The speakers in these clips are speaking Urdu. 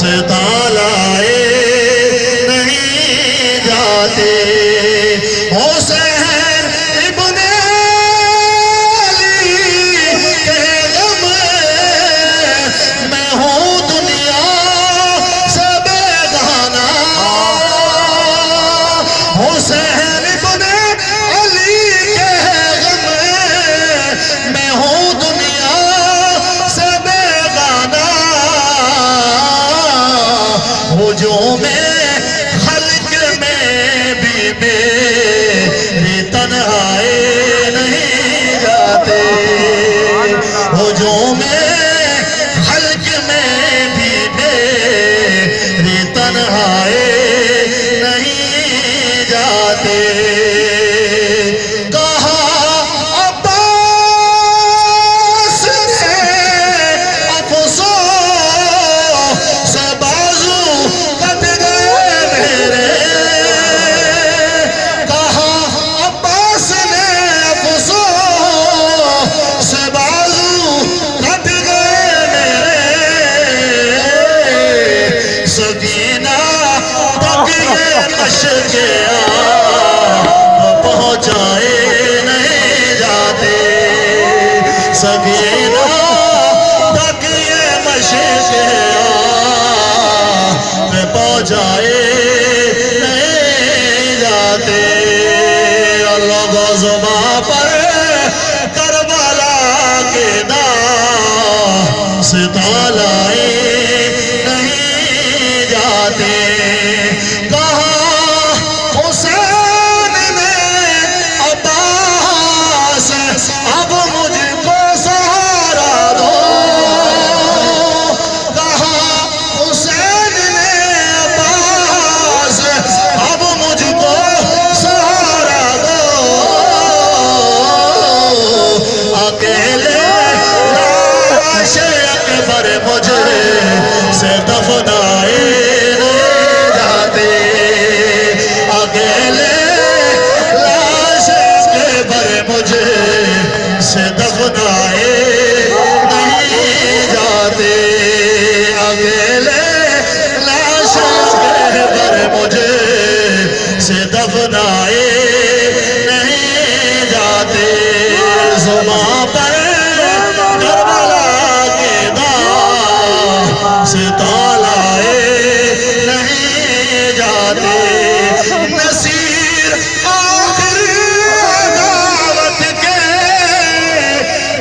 ستالائے نہیں جاتے حسین ابن علی کے غم میں ہوں دنیا سے بیگانہ حسین ابن علی کے غم میں ہوں دنیا سے بیگانہ ہجوم خلق میں بھی میری تنہائی نہیں جاتے ہجوم خلق میں بھی میری تنہائی نہیں جاتے کہا عباس نے افسوس سے بازو کٹ گئے میرے کہا عباس نے افسوس سے بازو کٹ گئے میرے سکینہ تک یہ مشقے پہنچائے نہیں جاتے سکینہ تک یہ مشقے پہنچائے نہیں جاتے اللہ کو زباں پر کربلا کے داغ ستالائے نہیں جاتے کہا حسین نے عباس اب مجھ کو سہارا دو کہا حسین نے عباس اب مجھ کو سہارا دو اکیلے لاش اکبر مجھے سے دفنائے نہیں جاتے اکیلے لاش اکبر مجھے سے دفنائے نہیں جاتے اکیلے لاش اکبر مجھے سے دفنائے نہیں جاتے زباں پر کربلا کے داغ ستالائے نہیں جاتے نصیر آخر دعوت کے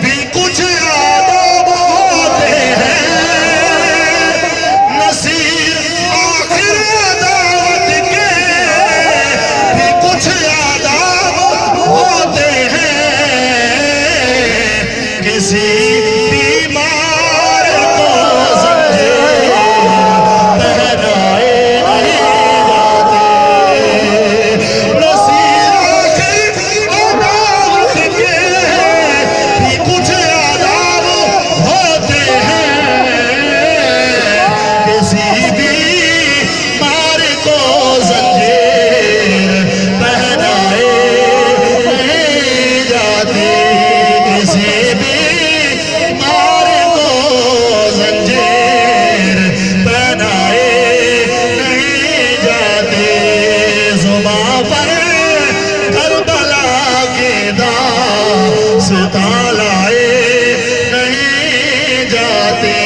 بھی کچھ آداب ہوتے ہیں نصیر آخر دعوت کے بھی کچھ آداب ہوتے ہیں کسی بیمار کو زنجیر پہنائے نہیں جاتے نصیر آخر دعوت کے بھی کچھ آداب ہوتے ہیں کسی بیمار کو زنجیر پہنائے نہیں جاتے کسی بیمار کو زنجیر پہنائے نہیں جاتے زباں پر کربلا کے داغ ستالائے نہیں جاتے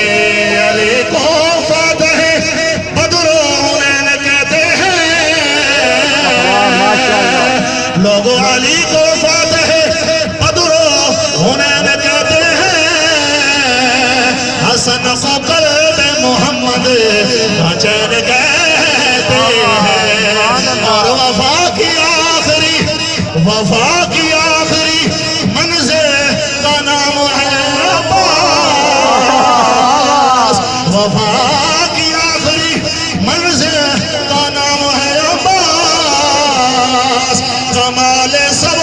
علی کو فاتح بدر و حنین کہتے ہیں لوگوں علی کو فاتح بدر و حنین کہتے ہیں حسن کو قلب محمد کا چین کہتے ہیں اور وفا کی آخری منزل کا نام ہے عباس وفا کی آخری منزل کا نام ہے عباس کمال سب